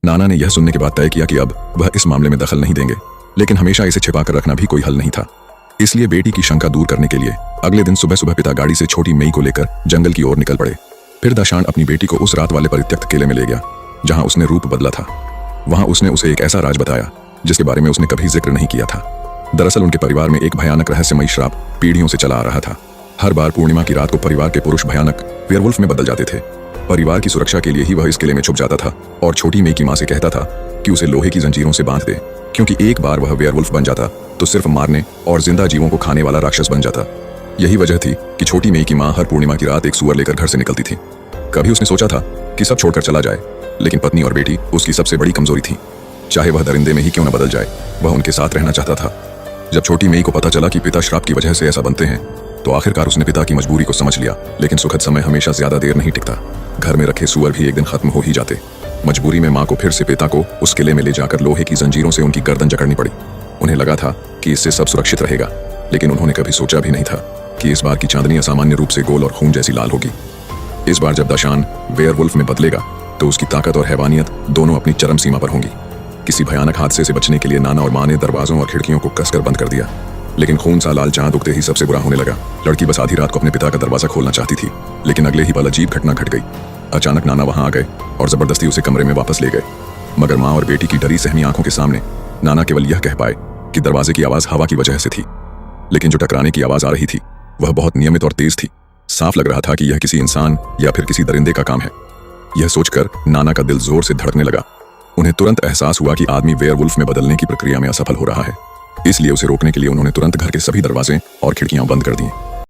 नाना ने यह सुनने के बाद तय किया कि अब वह इस मामले में दखल नहीं देंगे, लेकिन हमेशा इसे छिपाकर रखना भी कोई हल नहीं था। इसलिए बेटी की शंका दूर करने के लिए अगले दिन सुबह सुबह पिता गाड़ी से छोटी मेई को लेकर जंगल की ओर निकल पड़े। फिर दाशान अपनी बेटी को उस रात वाले परित्यक्त किले में ले गया जहां उसने रूप बदला था। वहां उसने उसे एक ऐसा राज बताया जिसके बारे में उसने कभी जिक्र नहीं किया था। दरअसल उनके परिवार में एक भयानक रहस्यमयी श्राप पीढ़ियों से चला आ रहा था। हर बार पूर्णिमा की रात को परिवार के पुरुष भयानक वेयरवुल्फ में बदल जाते थे। परिवार की सुरक्षा के लिए ही वह इस किले में छुप जाता था और छोटी मेई की मां से कहता था कि उसे लोहे की जंजीरों से बांध दे, क्योंकि एक बार वह वेयरवुल्फ बन जाता तो सिर्फ मारने और जिंदा जीवों को खाने वाला राक्षस बन जाता। यही वजह थी कि छोटी मेई की मां हर पूर्णिमा की रात एक सुअर लेकर घर से निकलती थी। कभी उसने सोचा था कि सब छोड़कर चला जाए, लेकिन पत्नी और बेटी उसकी सबसे बड़ी कमजोरी थी। चाहे वह दरिंदे में ही क्यों न बदल जाए, वह उनके साथ रहना चाहता था। जब छोटी मेई को पता चला कि पिता श्राप की वजह से ऐसा बनते हैं, तो आखिरकार उसने पिता की मजबूरी को समझ लिया। लेकिन सुखद समय हमेशा ज्यादा देर नहीं टिकता। घर में रखे सुअर भी एक दिन खत्म हो ही जाते। मजबूरी में मां को फिर से पिता को उस किले में ले जाकर लोहे की जंजीरों से उनकी गर्दन जकड़नी पड़ी। उन्हें लगा था कि इससे सब सुरक्षित रहेगा, लेकिन उन्होंने कभी सोचा भी नहीं था कि इस बार की चांदनी असामान्य रूप से गोल और खून जैसी लाल होगी। इस बार जब दाशान वेयरवुल्फ में बदलेगा तो उसकी ताकत और हैवानियत दोनों अपनी चरम सीमा पर होंगी। किसी भयानक हादसे से बचने के लिए नाना और मां ने दरवाजों और खिड़कियों को कसकर बंद कर दिया, लेकिन खून सा लाल चांद उगते ही सबसे बुरा होने लगा। लड़की बस आधी रात को अपने पिता का दरवाजा खोलना चाहती थी, लेकिन अगले ही पल अजीब घटना घट गई। अचानक नाना वहां आ गए और जबरदस्ती उसे कमरे में वापस ले गए। मगर मां और बेटी की डरी सहमी आंखों के सामने नाना केवल यह कह पाए कि दरवाजे की आवाज हवा की वजह से थी, लेकिन जो टकराने की आवाज आ रही थी वह बहुत नियमित और तेज थी। साफ लग रहा था कि यह किसी इंसान या फिर किसी दरिंदे का काम है। यह सोचकर नाना का दिल जोर से धड़कने लगा। उन्हें तुरंत एहसास हुआ कि आदमी वेयरवुल्फ में बदलने की प्रक्रिया में असफल हो रहा है। इसलिए उसे रोकने के लिए उन्होंने तुरंत घर के सभी दरवाजे और खिड़कियां बंद कर दी।